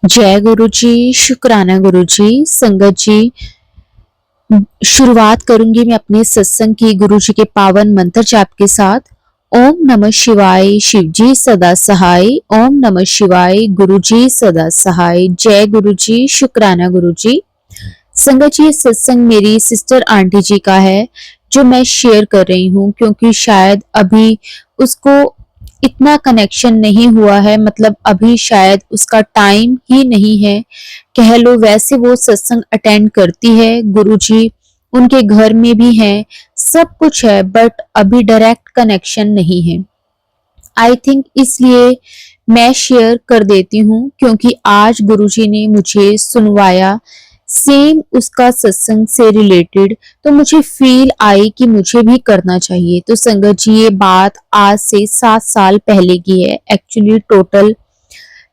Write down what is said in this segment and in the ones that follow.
जय गुरु जी, शुक्राना गुरु जी। संगत जी, शुरुआत करूंगी मैं अपने सत्संग की गुरु जी के पावन मंत्र जाप के साथ। ओम नमः शिवाय, शिव जी सदा सहाय। ओम नमः शिवाय, गुरु जी सदा सहाय। जय गुरु जी, शुक्राना गुरु जी। संगत जी, ये सत्संग मेरी सिस्टर आंटी जी का है जो मैं शेयर कर रही हूँ, क्योंकि शायद अभी उसको इतना कनेक्शन नहीं हुआ है, मतलब अभी शायद उसका टाइम ही नहीं है कह लो। वैसे वो सत्संग अटेंड करती है, गुरुजी उनके घर में भी हैं, सब कुछ है, बट अभी डायरेक्ट कनेक्शन नहीं है। आई थिंक इसलिए मैं शेयर कर देती हूँ, क्योंकि आज गुरुजी ने मुझे सुनवाया सेम उसका सत्संग से रिलेटेड, तो मुझे फील आई कि मुझे भी करना चाहिए। तो संगत जी, ये बात आज से 7 साल पहले की है, एक्चुअली टोटल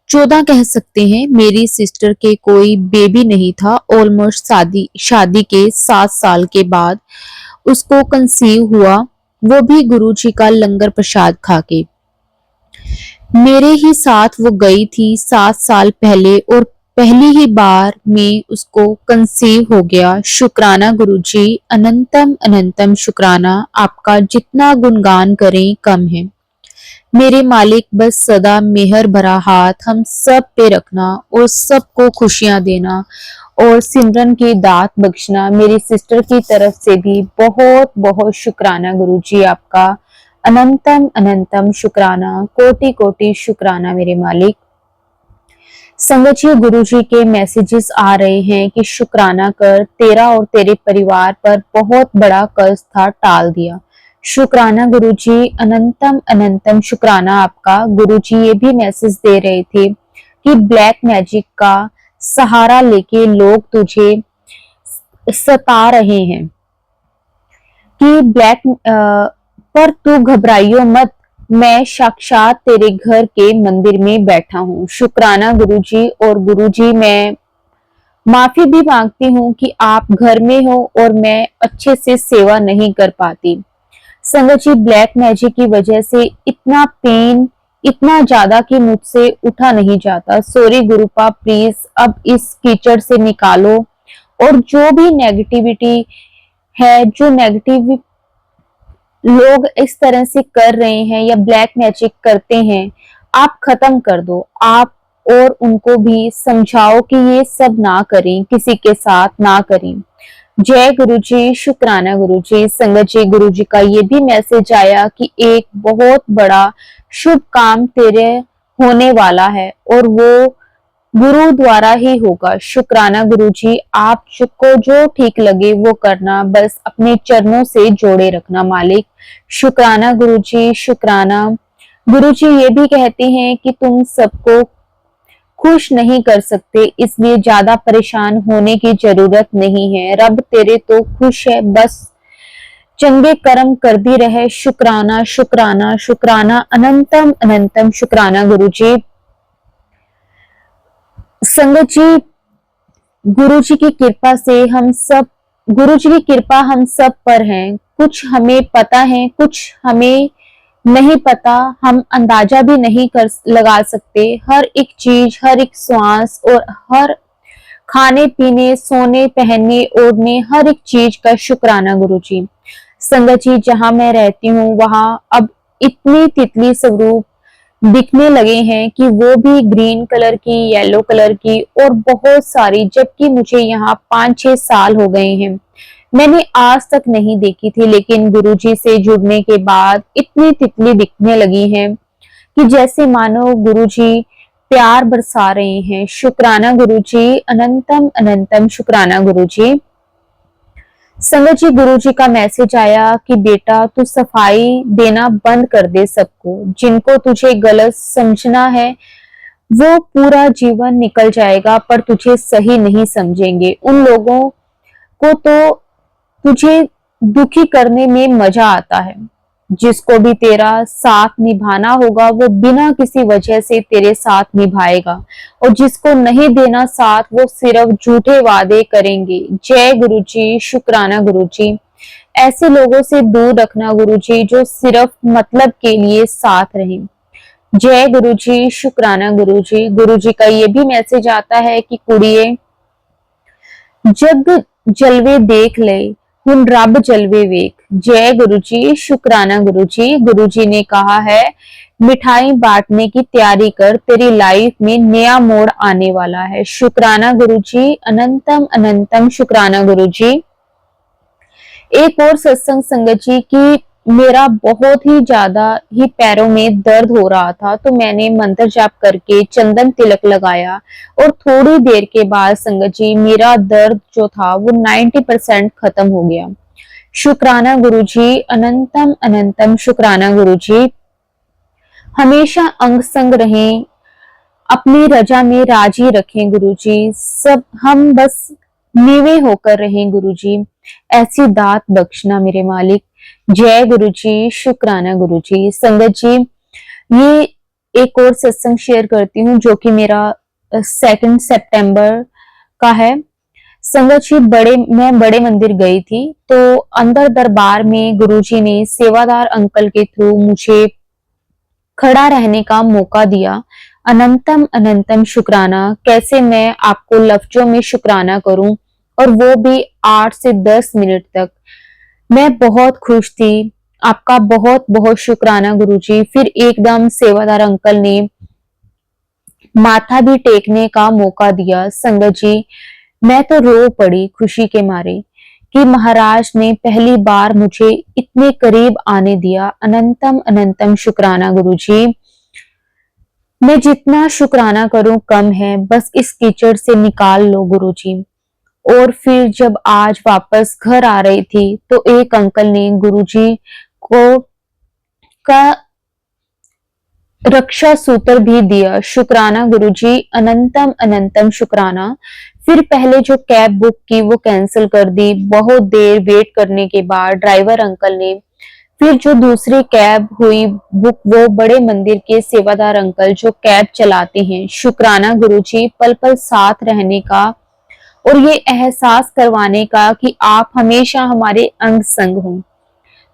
14 कह सकते हैं। मेरी सिस्टर के कोई बेबी नहीं था, ऑलमोस्ट शादी शादी के 7 साल के बाद उसको कंसीव हुआ, वो भी गुरुजी का लंगर प्रसाद खा के। मेरे ही साथ वो गई थी 7 साल पहले, और पहली ही बार में उसको कंसीव हो गया। शुक्राना गुरुजी, अनंतम अनंतम शुक्राना। आपका जितना गुणगान करें कम है। मेरे मालिक, बस सदा मेहर भरा हाथ हम सब पे रखना और सबको खुशियां देना और सिमरन की दात बख्शना। मेरी सिस्टर की तरफ से भी बहुत बहुत शुक्राना गुरुजी, आपका अनंतम अनंतम शुक्राना, कोटि कोटि शुक्राना मेरे मालिक। संगत जी, गुरु जी के मैसेजेस आ रहे हैं कि शुक्राना कर, तेरा और तेरे परिवार पर बहुत बड़ा कर्ज था, टाल दिया। शुक्राना गुरु जी, अनंतम अनंतम शुक्राना आपका। गुरु जी ये भी मैसेज दे रहे थे कि ब्लैक मैजिक का सहारा लेके लोग तुझे सता रहे हैं, कि ब्लैक पर तू घबराइयो मत, मैं साक्षात तेरे घर के मंदिर में बैठा हूँ। शुक्राना गुरुजी। और गुरुजी, मैं माफी भी मांगती हूँ कि आप घर में हो और मैं अच्छे से सेवा नहीं कर पाती। संगत जी, ब्लैक मैजिक की वजह से इतना पेन, इतना ज्यादा कि मुझसे उठा नहीं जाता। सॉरी गुरुपा, प्लीज अब इस कीचड़ से निकालो, और जो भी नेगेटिविटी है, जो नेगेटिव लोग इस तरह से कर रहे हैं या ब्लैक मैजिक करते हैं, आप खत्म कर दो। आप और उनको भी समझाओ कि ये सब ना करें, किसी के साथ ना करें। जय गुरु जी, शुक्राना गुरु जी। संगत जी, गुरु जी का ये भी मैसेज आया कि एक बहुत बड़ा शुभ काम तेरे होने वाला है, और वो गुरु द्वारा ही होगा। शुक्राना गुरु जी, आपको जो ठीक लगे वो करना, बस अपने चरणों से जोड़े रखना मालिक। शुक्राना गुरु जी, शुक्राना। गुरु जी ये भी कहते हैं कि तुम सबको खुश नहीं कर सकते, इसलिए ज्यादा परेशान होने की जरूरत नहीं है। रब तेरे तो खुश है, बस चंगे कर्म कर दी रहे। शुक्राना शुक्राना शुक्राना, अनंतम अनंतम शुक्राना गुरु जी। संगत जी, गुरु जी की कृपा से हम सब, गुरु जी की कृपा हम सब पर है। कुछ हमें पता है, कुछ हमें नहीं पता, हम अंदाजा भी नहीं कर लगा सकते। हर एक चीज, हर एक श्वास और हर खाने पीने, सोने पहनने ओढ़ने, हर एक चीज का शुक्राना गुरु जी। संगत जी, जहां मैं रहती हूँ वहां अब इतनी तितली स्वरूप दिखने लगे हैं कि वो भी ग्रीन कलर की, येलो कलर की, और बहुत सारी, जबकि मुझे यहाँ 5-6 साल हो गए हैं, मैंने आज तक नहीं देखी थी। लेकिन गुरुजी से जुड़ने के बाद इतनी तितली दिखने लगी हैं कि जैसे मानो गुरुजी प्यार बरसा रहे हैं। शुक्राना गुरुजी, अनंतम अनंतम शुक्राना गुरुजी। संगत जी, गुरु जी का मैसेज आया कि बेटा तू सफाई देना बंद कर दे सबको, जिनको तुझे गलत समझना है वो पूरा जीवन निकल जाएगा पर तुझे सही नहीं समझेंगे। उन लोगों को तो तुझे दुखी करने में मजा आता है। जिसको भी तेरा साथ निभाना होगा वो बिना किसी वजह से तेरे साथ निभाएगा, और जिसको नहीं देना साथ वो सिर्फ झूठे वादे करेंगे। जय गुरु जी, शुक्राना गुरु जी। ऐसे लोगों से दूर रखना गुरु जी, जो सिर्फ मतलब के लिए साथ रहें। जय गुरु जी, शुक्राना गुरु जी। गुरु जी का ये भी मैसेज आता है कि कुड़िए जग जलवे देख ले, हुन रब जलवे वेख। जय गुरु जी, शुक्राना गुरु जी। गुरु जी ने कहा है मिठाई बांटने की तैयारी कर, तेरी लाइफ में नया मोड़ आने वाला है। शुक्राना गुरु जी, अनंतम अनंतम शुक्राना गुरु जी। एक और सत्संग संगत जी की मेरा बहुत ही ज्यादा ही पैरों में दर्द हो रहा था, तो मैंने मंत्र जाप करके चंदन तिलक लगाया और थोड़ी देर के बाद संगत जी मेरा दर्द जो था वो 90% खत्म हो गया। शुक्राना गुरु जी, अनंतम अनंतम शुक्राना गुरु जी। हमेशा अंग संग रहें, अपनी रजा में राजी रखें गुरु जी। सब हम बस नीवे होकर रहें गुरु जी, ऐसी दात बख्शना मेरे मालिक। जय गुरु जी, शुक्राना गुरु जी। संगत जी ये एक और सत्संग शेयर करती हूँ जो कि मेरा 2 सितंबर का है। संगत जी मैं बड़े मंदिर गई थी, तो अंदर दरबार में गुरुजी ने सेवादार अंकल के थ्रू मुझे खड़ा रहने का मौका दिया। अनंतम अनंतम शुक्राना। कैसे मैं आपको लफ्जों में शुक्राना करूं, और वो भी 8 से 10 मिनट तक। मैं बहुत खुश थी। आपका बहुत बहुत शुक्राना गुरुजी। फिर एकदम सेवादार अंकल ने माथा भी टेकने का मौका दिया। संगत जी मैं तो रो पड़ी खुशी के मारे कि महाराज ने पहली बार मुझे इतने करीब आने दिया। अनंतम अनंतम शुक्राना गुरुजी। मैं जितना शुक्राना करूं कम है, बस इस कीचड़ से निकाल लो गुरुजी। और फिर जब आज वापस घर आ रही थी, तो एक अंकल ने गुरुजी को का रक्षा सूत्र भी दिया। शुक्राना गुरुजी, अनंतम अनंतम शुक्राना। फिर पहले जो कैब बुक की वो कैंसिल कर दी। बहुत देर वेट करने के बाद ड्राइवर अंकल ने फिर जो दूसरी कैब हुई बुक, वो बड़े मंदिर के सेवादार अंकल जो कैब चलाते हैं। शुक्राना गुरुजी, पल पल साथ रहने का और ये एहसास करवाने का कि आप हमेशा हमारे अंग संग हो।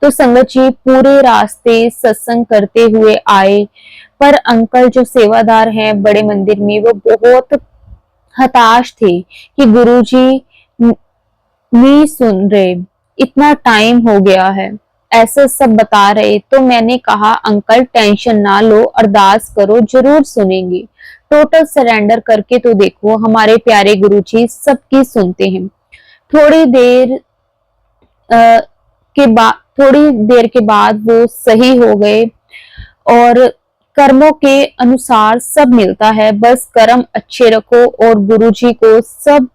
तो संगत जी पूरे रास्ते सत्संग करते हुए आए, पर अंकल जो सेवादार हैं बड़े मंदिर में, वो बहुत हताश थे कि गुरुजी नहीं सुन रहे, इतना टाइम हो गया है, ऐसा सब बता रहे। तो मैंने कहा अंकल टेंशन ना लो, अरदास करो, जरूर सुनेंगे। टोटल सरेंडर करके तो देखो, हमारे प्यारे गुरुजी सबकी सुनते हैं। थोड़ी देर थोड़ी देर के बाद वो सही हो गए, और कर्मों के अनुसार सब मिलता है। बस कर्म अच्छे रखो और गुरुजी को सब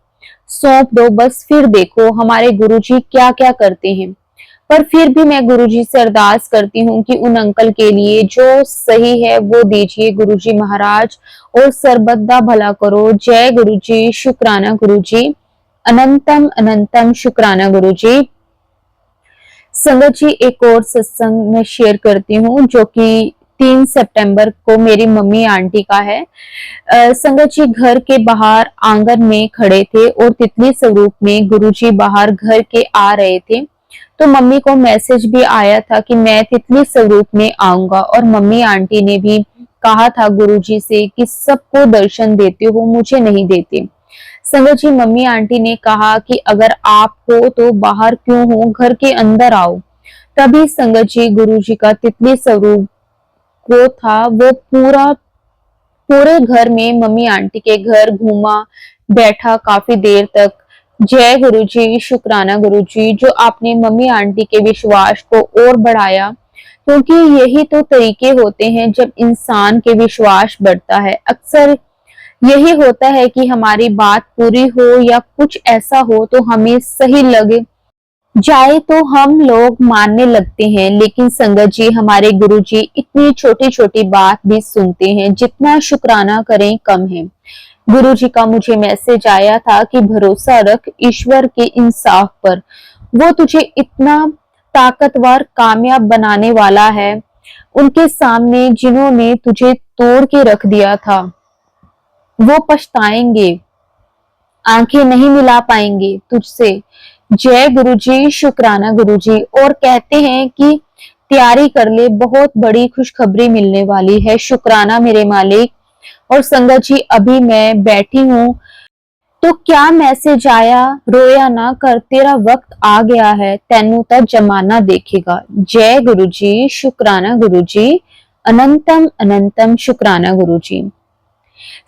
सौंप दो, बस फिर देखो हमारे गुरुजी क्या क्या करते हैं। पर फिर भी मैं गुरुजी से अरदास करती हूँ कि उन अंकल के लिए जो सही है वो दीजिए गुरुजी महाराज, और सर्वदा भला करो। जय गुरुजी, शुक्राना गुरुजी, अनंतम अनंतम शुक्राना गुरुजी। संगत जी एक और सत्संग मैं शेयर करती हूँ जो कि 3 सितंबर को मेरी मम्मी आंटी का है। संगत जी घर के बाहर आंगन में खड़े थे और तितली स्वरूप में गुरुजी बाहर घर के आ रहे थे। तो मम्मी को मैसेज भी आया था कि मैं तितली स्वरूप में आऊंगा, और मम्मी आंटी ने भी कहा था गुरुजी से कि सबको दर्शन देते हो, मुझे नहीं देते। संगत जी मम्मी आंटी ने कहा कि अगर आप हो तो बाहर क्यों हो, घर के अंदर आओ। तभी संगत जी गुरुजी का तितली स्वरूप वो था, वो पूरे घर में मम्मी आंटी के घर घूमा, बैठा काफी देर तक। जय गुरुजी, शुक्राना गुरुजी, जो आपने मम्मी आंटी के विश्वास को और बढ़ाया, क्योंकि यही तो तरीके होते हैं जब इंसान के विश्वास बढ़ता है। अक्सर यही होता है कि हमारी बात पूरी हो या कुछ ऐसा हो तो हमें सही लगे जाए तो हम लोग मानने लगते हैं, लेकिन संगत जी हमारे गुरुजी इतनी छोटी छोटी बात भी सुनते हैं, जितना शुक्राना करें कम है। गुरुजी का मुझे मैसेज आया था कि भरोसा रख ईश्वर के इंसाफ पर, वो तुझे इतना ताकतवर कामयाब बनाने वाला है। उनके सामने जिन्होंने तुझे तोड़ के रख दिया था वो पछताएंगे, आंखें नहीं मिला पाएंगे तुझसे। जय गुरुजी, शुक्राना गुरुजी। और कहते हैं कि तैयारी कर ले, बहुत बड़ी खुशखबरी मिलने वाली है। शुक्राना मेरे मालिक। और संगत जी, अभी मैं बैठी हूँ तो क्या मैसेज आया, रोया ना कर, तेरा वक्त आ गया है, तेनू तक जमाना देखेगा। जय गुरु जी, शुक्राना गुरु जी, अनंतम अनंतम शुक्राना गुरु जी।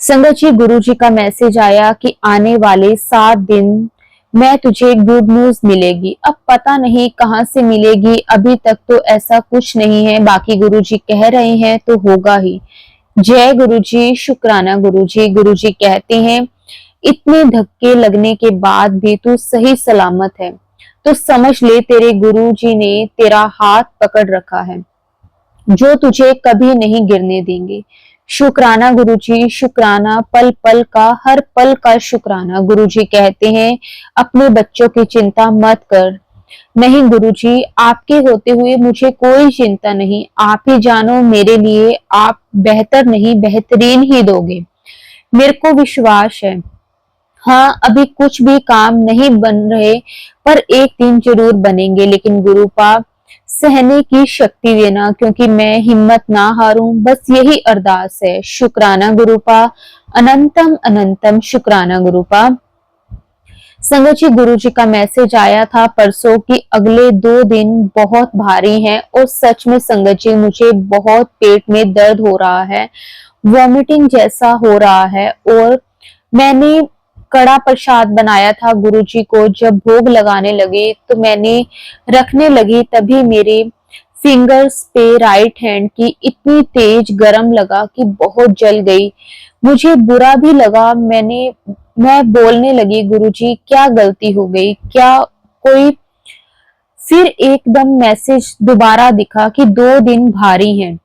संगत जी, गुरु जी का मैसेज आया कि आने वाले 7 दिन मैं तुझे गुड न्यूज मिलेगी। अब पता नहीं कहां से मिलेगी, अभी तक तो ऐसा कुछ नहीं है, बाकी गुरु जी कह रहे हैं तो होगा ही। जय गुरु जी, शुक्राना गुरु जी। गुरु जी कहते हैं इतने धक्के लगने के बाद भी तू सही सलामत है, तो समझ ले तेरे गुरु जी ने तेरा हाथ पकड़ रखा है, जो तुझे कभी नहीं गिरने देंगे। शुक्राना गुरुजी, शुक्राना, पल पल का, हर पल का शुक्राना। गुरुजी कहते हैं अपने बच्चों की चिंता मत कर। नहीं गुरुजी, आपके होते हुए मुझे कोई चिंता नहीं। आप ही जानो मेरे लिए आप बेहतर नहीं बेहतरीन ही दोगे, मेरे को विश्वास है। हाँ, अभी कुछ भी काम नहीं बन रहे, पर एक दिन जरूर बनेंगे। लेकिन गुरुपा सहने की शक्ति देना, क्योंकि मैं हिम्मत ना हारूं, बस यही अरदास है। शुक्राना गुरुपा, अनंतम अनंतम शुक्राना गुरुपा। संगत जी, गुरु जी का मैसेज आया था परसों कि अगले 2 दिन बहुत भारी हैं, और सच में संगत जी मुझे बहुत पेट में दर्द हो रहा है, वॉमिटिंग जैसा हो रहा है। और मैंने कड़ा प्रसाद बनाया था गुरु जी को, जब भोग लगाने लगे तो मैंने रखने लगी, तभी मेरे फिंगर्स पे राइट हैंड की इतनी तेज गरम लगा कि बहुत जल गई। मुझे बुरा भी लगा। मैं बोलने लगी गुरुजी क्या गलती हो गई, क्या कोई। फिर एकदम मैसेज दोबारा दिखा कि 2 दिन भारी हैं।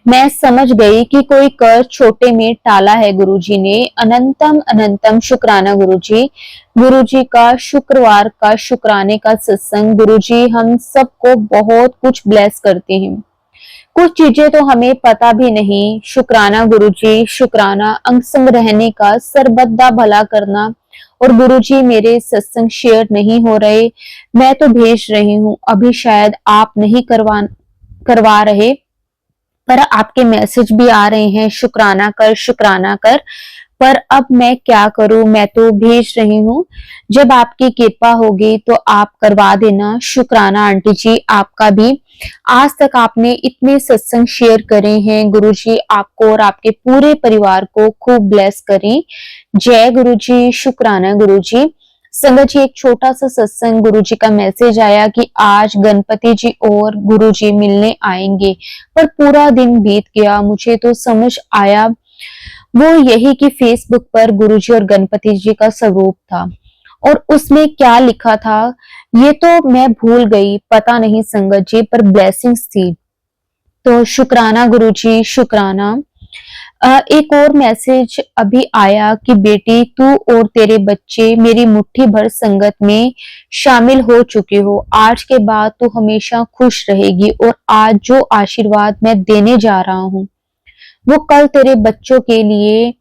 मैं समझ गई कि कोई कर छोटे में टाला है गुरुजी ने। अनंतम अनंतम शुक्राना गुरुजी। गुरुजी का शुक्रवार का शुक्राने का सत्संग। गुरुजी हम सबको बहुत कुछ ब्लेस करते हैं, कुछ चीजें तो हमें पता भी नहीं। शुक्राना गुरुजी, शुक्राना अंग संग रहने का, सरबत्ता भला करना। और गुरुजी मेरे सत्संग शेयर नहीं हो रहे, मैं तो भेज रही हूँ, अभी शायद आप नहीं करवा रहे, पर आपके मैसेज भी आ रहे हैं शुक्राना कर शुक्राना कर। पर अब मैं क्या करूं, मैं तो भेज रही हूँ, जब आपकी कृपा होगी तो आप करवा देना। शुक्राना आंटी जी आपका भी। आज तक आपने इतने सत्संग शेयर करे हैं, गुरु जी आपको और आपके पूरे परिवार को खूब ब्लेस करें। जय गुरु जी, शुक्राना गुरु जी। संगत जी, एक छोटा सा सत्संग, गुरु जी का मैसेज आया कि आज गणपति जी और गुरु जी मिलने आएंगे, पर पूरा दिन बीत गया। मुझे तो समझ आया वो यही कि फेसबुक पर गुरुजी और गणपति जी का स्वरूप था, और उसमें क्या लिखा था ये तो मैं भूल गई, पता नहीं संगत जी, पर ब्लेसिंग्स थी। तो शुक्राना गुरुजी, शुक्राना। एक और मैसेज अभी आया कि बेटी तू और तेरे बच्चे मेरी मुट्ठी भर संगत में शामिल हो चुके हो, आज के बाद तू हमेशा खुश रहेगी, और आज जो आशीर्वाद मैं देने जा रहा हूँ वो कल तेरे बच्चों के लिए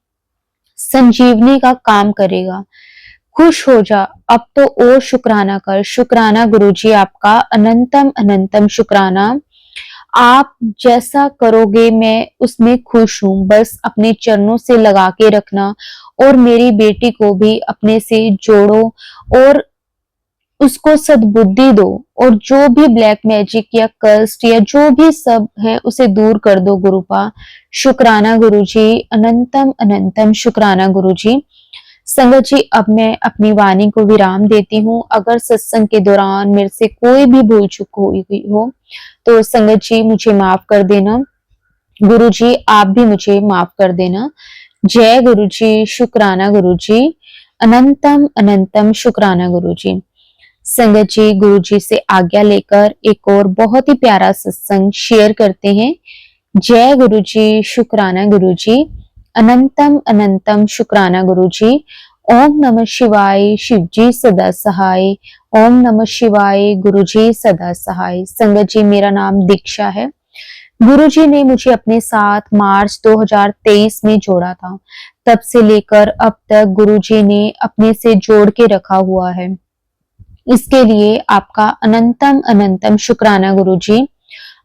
संजीवनी का काम करेगा। खुश हो जा अब तो, और शुक्राना कर। शुक्राना गुरुजी आपका, अनंतम अनंतम शुक्राना। आप जैसा करोगे मैं उसमें खुश हूं, बस अपने चरणों से लगा के रखना, और मेरी बेटी को भी अपने से जोड़ो और उसको सद्बुद्धि दो, और जो भी ब्लैक मैजिक या कर्स्ट या जो भी सब है उसे दूर कर दो गुरुपा। शुक्राना गुरुजी, अनंतम अनंतम शुक्राना गुरुजी। संगत जी, अब मैं अपनी वाणी को विराम देती हूँ। अगर सत्संग के दौरान मेरे से कोई भी भूल चूक हुई हो तो संगत जी मुझे माफ कर देना। गुरु जी आप भी मुझे माफ कर देना। जय गुरु जी, शुक्राना गुरु जी, अनंतम अनंतम शुक्राना गुरु जी। संगत जी, गुरु जी से आज्ञा लेकर एक और बहुत ही प्यारा सत्संग शेयर करते हैं। जय गुरु जी, शुक्राना गुरु जी, अनंतम अनंतम शुक्राना गुरु जी। ओम नमः शिवाय, शिव जी सदा सहाय। ओम नमः शिवाय, गुरु जी सदा सहाय। संगत जी, मेरा नाम दीक्षा है। गुरु जी ने मुझे अपने साथ मार्च 2023 में जोड़ा था, तब से लेकर अब तक गुरु जी ने अपने से जोड़ के रखा हुआ है। इसके लिए आपका अनंतम अनंतम शुक्राना गुरु जी।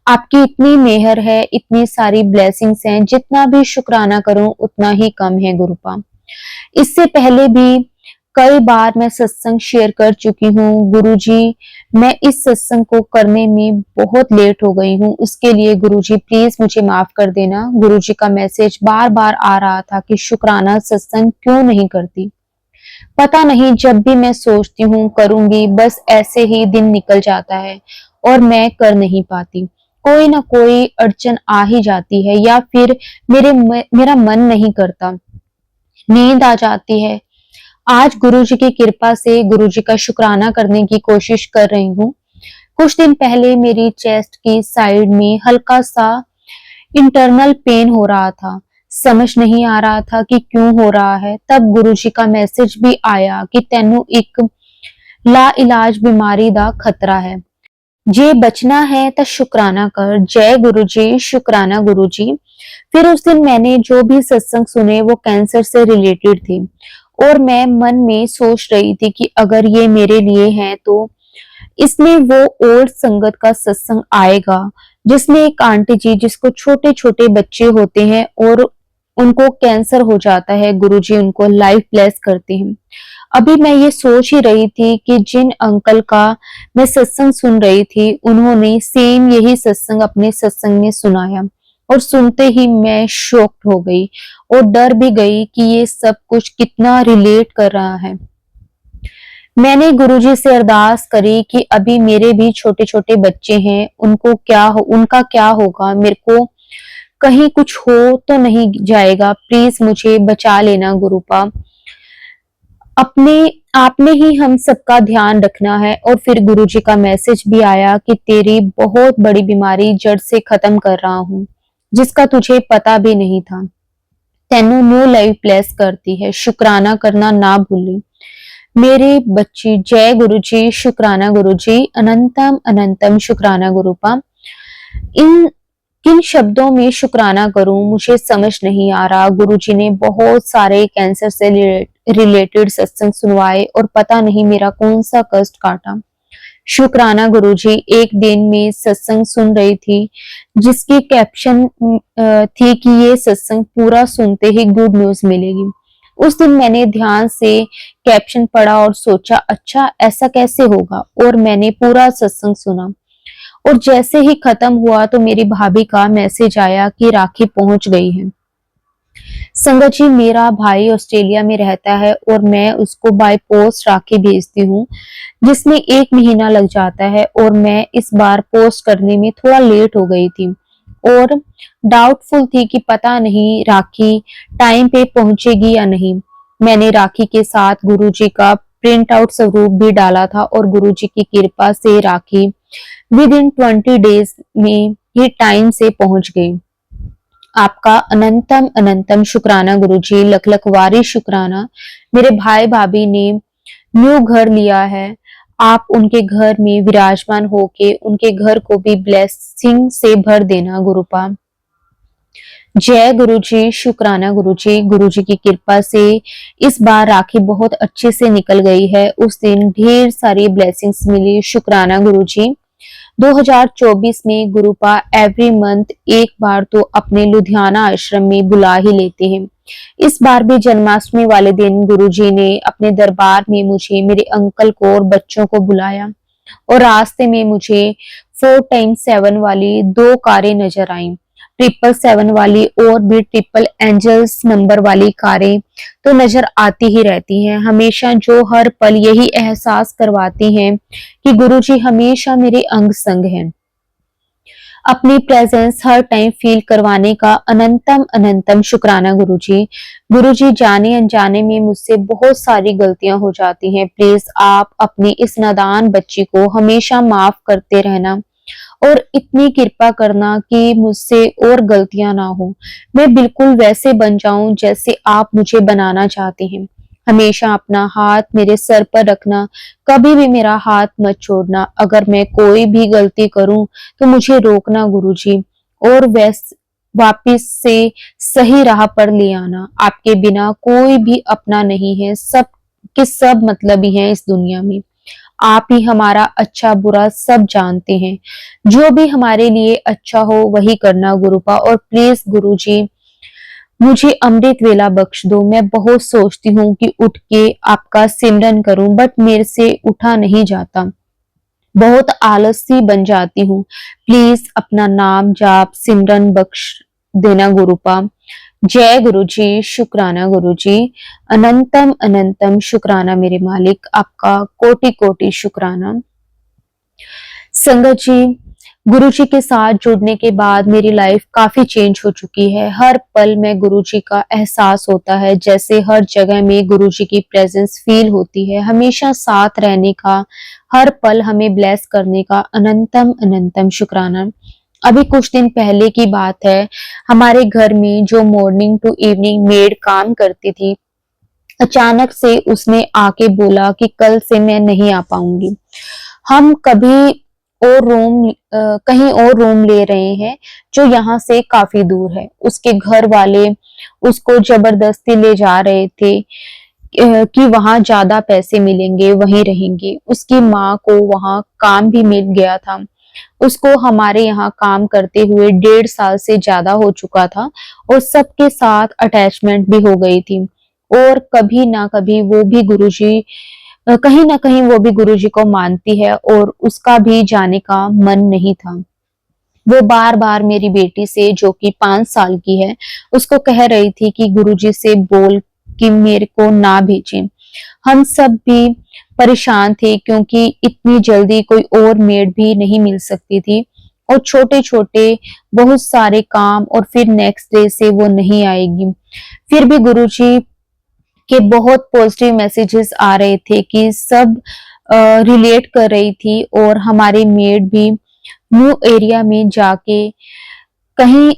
आपकी इतनी मेहर है, इतनी सारी ब्लेसिंग्स हैं, जितना भी शुक्राना करूं उतना ही कम है गुरुपा। इससे पहले भी कई बार मैं सत्संग शेयर कर चुकी हूँ गुरुजी। मैं इस सत्संग को करने में बहुत लेट हो गई हूँ, उसके लिए गुरुजी प्लीज मुझे माफ कर देना। गुरुजी का मैसेज बार बार आ रहा था कि शुक्राना सत्संग क्यों नहीं करती। पता नहीं, जब भी मैं सोचती हूँ करूंगी, बस ऐसे ही दिन निकल जाता है और मैं कर नहीं पाती। कोई ना कोई अड़चन आ ही जाती है, या फिर मेरा मन नहीं करता, नींद आ जाती है। आज गुरुजी की कृपा से गुरुजी का शुक्राना करने की कोशिश कर रही हूँ। कुछ दिन पहले मेरी चेस्ट की साइड में हल्का सा इंटरनल पेन हो रहा था। समझ नहीं आ रहा था कि क्यों हो रहा है। तब गुरुजी का मैसेज भी आया कि तेनू एक ला इलाज बीमारी दा खतरा है, जे बचना है तो शुक्राना कर। जय गुरुजी, शुक्राना गुरुजी। फिर उस दिन मैंने जो भी सत्संग सुने वो कैंसर से रिलेटेड थे, और मैं मन में सोच रही थी कि अगर ये मेरे लिए है तो इसमें वो ओल्ड संगत का सत्संग आएगा, जिसमें एक आंटी जी जिसको छोटे छोटे बच्चे होते हैं और उनको कैंसर हो जाता है, गुरुजी उनको लाइफ ब्लेस करते हैं। अभी मैं ये सोच ही रही थी कि जिन अंकल का मैं सत्संग सुन रही थी, उन्होंने सेम यही सत्संग अपने सत्संग में सुनाया, और सुनते ही मैं शॉक्ड हो गई और डर भी गई कि ये सब कुछ कितना रिलेट कर रहा है। मैंने गुरुजी से अरदास करी कि अभी मेरे भी छोटे छोटे बच्चे हैं, उनका क्या होगा, मेरे को कहीं कुछ हो तो नहीं जाएगा, प्लीज मुझे बचा लेना गुरुपा। अपने आप में ही हम सबका ध्यान रखना है। और फिर गुरुजी का मैसेज भी आया कि तेरी बहुत बड़ी बीमारी जड़ से खत्म कर रहा हूँ, जिसका तुझे पता भी नहीं था। तेनू न्यू लाइफ ब्लेस करती है, शुक्राना करना ना भूली मेरे बच्ची। जय गुरुजी, शुक्राना गुरुजी, अनंतम अनंतम शुक्राना गुरुपा। इन किन शब्दों में शुक्राना करूं मुझे समझ नहीं आ रहा। गुरुजी ने बहुत सारे कैंसर से रिलेटेड सत्संग सुनवाए और पता नहीं मेरा कौन सा कष्ट काटा। शुक्राना गुरुजी। एक दिन में सत्संग सुन रही थी जिसकी कैप्शन थी कि ये सत्संग पूरा सुनते ही गुड न्यूज मिलेगी। उस दिन मैंने ध्यान से कैप्शन पढ़ा और सोचा, अच्छा ऐसा कैसे होगा, और मैंने पूरा सत्संग सुना। और जैसे ही खत्म हुआ तो मेरी भाभी का मैसेज आया कि राखी पहुंच गई है। संगत जी, मेरा भाई ऑस्ट्रेलिया में रहता है और मैं उसको बाय पोस्ट राखी भेजती हूँ, जिसमें 1 महीना लग जाता है, और मैं इस बार पोस्ट करने में थोड़ा लेट हो गई थी और डाउटफुल थी कि पता नहीं राखी टाइम पे पहुंचेगी या नहीं। मैंने राखी के साथ गुरुजी का प्रिंट आउट स्वरूप भी डाला था, और गुरुजी की कृपा से राखी विद इन 20 डेज में ही टाइम से पहुंच गई। आपका अनंतम अनंतम शुक्राना गुरुजी, लख लख वारी शुक्राना। मेरे भाई भाभी ने न्यू घर लिया है, आप उनके घर में विराजमान होके उनके घर को भी ब्लेसिंग से भर देना गुरुपा। जय गुरुजी, शुक्राना गुरुजी। गुरुजी की कृपा से इस बार राखी बहुत अच्छे से निकल गई है। उस दिन ढेर सारी ब्लेसिंग्स मिली, शुक्राना गुरुजी। 2024 में गुरुपा एवरी मंथ एक बार तो अपने लुधियाना आश्रम में बुला ही लेते हैं। इस बार भी जन्माष्टमी वाले दिन गुरुजी ने अपने दरबार में मुझे, मेरे अंकल को और बच्चों को बुलाया, और रास्ते में मुझे 4x7 वाली 2 कारें नजर आईं। 777 वाली और भी ट्रिपल एंजल्स नंबर वाली कारें तो नजर आती ही रहती हैं हमेशा, जो हर पल यही एहसास करवाती हैं कि गुरुजी हमेशा मेरे अंग संग हैं। अपनी प्रेजेंस हर टाइम फील करवाने का अनंतम अनंतम शुक्राना गुरुजी। गुरुजी, जाने अनजाने में मुझसे बहुत सारी गलतियां हो जाती हैं, प्लीज आप अपनी इस नादान बच्ची को हमेशा माफ करते रहना और इतनी कृपा करना कि मुझसे और गलतियां ना हो, मैं बिल्कुल वैसे बन जाऊं जैसे आप मुझे बनाना चाहते हैं। हमेशा अपना हाथ मेरे सर पर रखना, कभी भी मेरा हाथ मत छोड़ना। अगर मैं कोई भी गलती करूं तो मुझे रोकना गुरुजी, और वापिस से सही राह पर ले आना। आपके बिना कोई भी अपना नहीं है, सब के सब मतलबी हैं इस दुनिया में। आप ही हमारा अच्छा बुरा सब जानते हैं। जो भी हमारे लिए अच्छा हो वही करना गुरुपा। और प्लीज गुरुजी मुझे अमृत वेला बख्श दो। मैं बहुत सोचती हूँ कि उठ के आपका सिमरन करूं, बट मेरे से उठा नहीं जाता। बहुत आलसी बन जाती हूँ। प्लीज अपना नाम जाप सिमरन बख्श देना गुरुपा। जय गुरु जी, शुक्राना गुरु जी। अनंतम अनंतम शुक्राना मेरे मालिक, आपका कोटि कोटि शुक्राना। संगत जी, गुरु जी के साथ जुड़ने के बाद मेरी लाइफ काफी चेंज हो चुकी है। हर पल में गुरु जी का एहसास होता है, जैसे हर जगह में गुरु जी की प्रेजेंस फील होती है। हमेशा साथ रहने का, हर पल हमें ब्लेस करने का अनंतम अनंतम शुक्राना। अभी कुछ दिन पहले की बात है, हमारे घर में जो मॉर्निंग टू इवनिंग मेड काम करती थी, अचानक से उसने आके बोला कि कल से मैं नहीं आ पाऊंगी। हम कहीं और रूम ले रहे हैं जो यहाँ से काफी दूर है। उसके घर वाले उसको जबरदस्ती ले जा रहे थे कि वहां ज्यादा पैसे मिलेंगे, वहीं रहेंगे। उसकी माँ को वहां काम भी मिल गया था। उसको हमारे यहाँ काम करते हुए 1.5 साल से ज्यादा हो चुका था और सबके साथ अटैचमेंट भी हो गई थी। और कभी ना कभी वो भी गुरुजी कहीं ना कहीं वो भी गुरुजी को मानती है और उसका भी जाने का मन नहीं था। वो बार बार मेरी बेटी से, जो कि 5 साल की है, उसको कह रही थी कि गुरुजी से बोल कि मेरे को ना भेजें। हम सब भी परेशान थे क्योंकि इतनी जल्दी कोई और मेड भी नहीं मिल सकती थी और छोटे छोटे बहुत सारे काम, और फिर नेक्स्ट डे से वो नहीं आएगी। फिर भी गुरुजी के बहुत पॉजिटिव मैसेजेस आ रहे थे कि सब रिलेट कर रही थी। और हमारी मेड भी न्यू एरिया में जाके कहीं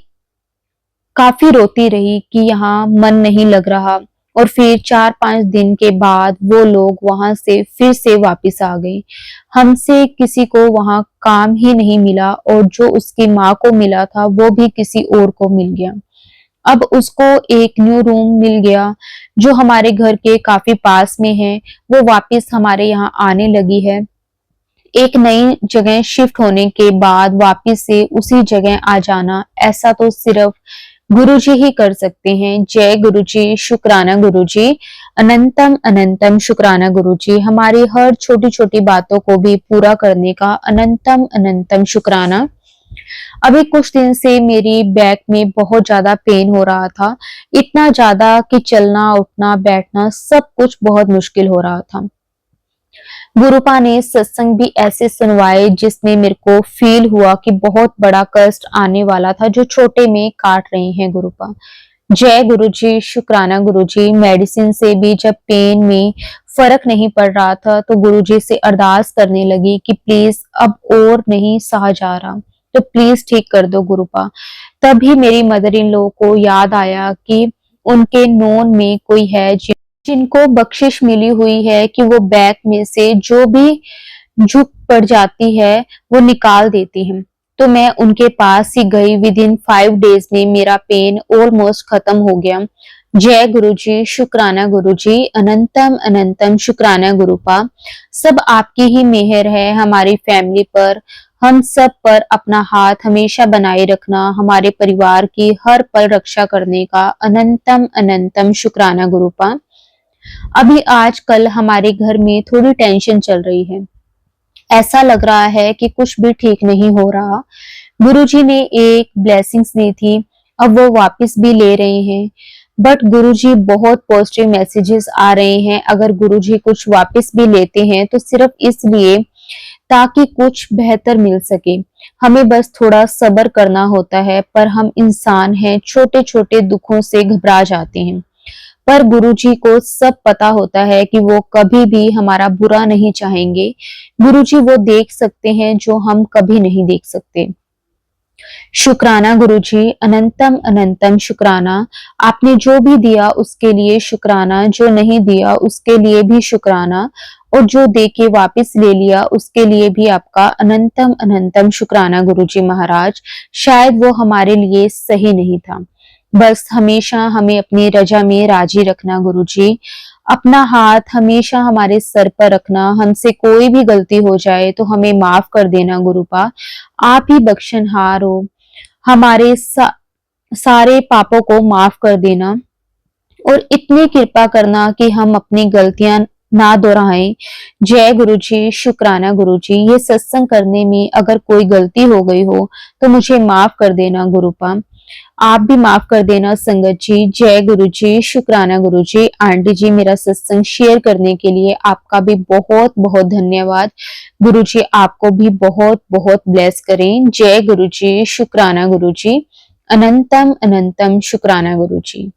काफी रोती रही कि यहाँ मन नहीं लग रहा। और फिर 4-5 दिन के बाद वो लोग वहां से फिर से वापस आ गए। हमसे किसी को वहां काम ही नहीं मिला और जो उसकी माँ को मिला था वो भी किसी और को मिल गया। अब उसको एक न्यू रूम मिल गया जो हमारे घर के काफी पास में है। वो वापस हमारे यहाँ आने लगी है। एक नई जगह शिफ्ट होने के बाद वापस से उसी जगह आ जाना, ऐसा तो सिर्फ गुरुजी ही कर सकते हैं। जय गुरुजी, शुक्राना गुरुजी। अनंतम अनंतम शुक्राना गुरुजी। हमारी हर छोटी छोटी बातों को भी पूरा करने का अनंतम अनंतम शुक्राना। अभी कुछ दिन से मेरी बैक में बहुत ज्यादा पेन हो रहा था, इतना ज्यादा कि चलना उठना बैठना सब कुछ बहुत मुश्किल हो रहा था। गुरुपा ने सत्संग भी ऐसे सुनवाए जिसमें मेरे को फील हुआ कि बहुत बड़ा कष्ट आने वाला था जो छोटे में काट रहे हैं गुरुपा। जय गुरुजी, शुक्राना गुरुजी। मेडिसिन से भी जब पेन में फर्क नहीं पड़ रहा था तो गुरुजी से अरदास करने लगी कि प्लीज अब और नहीं सहा जा रहा, तो प्लीज ठीक कर दो गुरुपा। तभी मेरी मदर इन लॉ को याद आया कि उनके नोन में कोई है जिनको बख्शिश मिली हुई है कि वो बैक में से जो भी झुक पड़ जाती है वो निकाल देती है। तो मैं उनके पास ही गई। विद इन 5 डेज में मेरा पेन ऑलमोस्ट खत्म हो गया। जय गुरुजी, शुक्राना गुरुजी। अनंतम अनंतम शुक्राना गुरुपा। सब आपकी ही मेहर है हमारी फैमिली पर। हम सब पर अपना हाथ हमेशा बनाए रखना, हमारे परिवार की हर पल रक्षा करने का अनंतम अनंतम शुक्राना गुरुपा। अभी आजकल हमारे घर में थोड़ी टेंशन चल रही है। ऐसा लग रहा है कि कुछ भी ठीक नहीं हो रहा। गुरुजी ने एक ब्लेसिंग्स दी थी, अब वो वापस भी ले रहे हैं। बट गुरुजी बहुत पॉजिटिव मैसेजेस आ रहे हैं। अगर गुरुजी कुछ वापस भी लेते हैं तो सिर्फ इसलिए ताकि कुछ बेहतर मिल सके। हमें बस थोड़ा सब्र करना होता है, पर हम इंसान हैं, छोटे छोटे दुखों से घबरा जाते हैं। पर गुरुजी को सब पता होता है कि वो कभी भी हमारा बुरा नहीं चाहेंगे। गुरुजी वो देख सकते हैं जो हम कभी नहीं देख सकते। शुक्राना गुरुजी, अनंतम अनंतम शुक्राना। आपने जो भी दिया उसके लिए शुक्राना, जो नहीं दिया उसके लिए भी शुक्राना, और जो दे के वापस ले लिया उसके लिए भी आपका अनंतम अनंतम शुक्राना गुरुजी महाराज। शायद वो हमारे लिए सही नहीं था। बस हमेशा हमें अपनी रजा में राजी रखना गुरु जी। अपना हाथ हमेशा हमारे सर पर रखना, हमसे कोई भी गलती हो जाए तो हमें माफ कर देना गुरुपा। आप ही बख्शनहार हो, हमारे सारे पापों को माफ कर देना और इतनी कृपा करना कि हम अपनी गलतियां ना दोहराएं। जय गुरु जी, शुक्राना गुरु जी। ये सत्संग करने में अगर कोई गलती हो गई हो तो मुझे माफ कर देना गुरुपा। आप भी माफ कर देना संगत जी। जय गुरु जी, शुक्राना गुरु जी। आंटी जी, मेरा सत्संग शेयर करने के लिए आपका भी बहुत बहुत धन्यवाद। गुरु जी आपको भी बहुत बहुत ब्लेस करें। जय गुरु जी, शुक्राना गुरु जी। अनंतम अनंतम शुक्राना गुरु जी।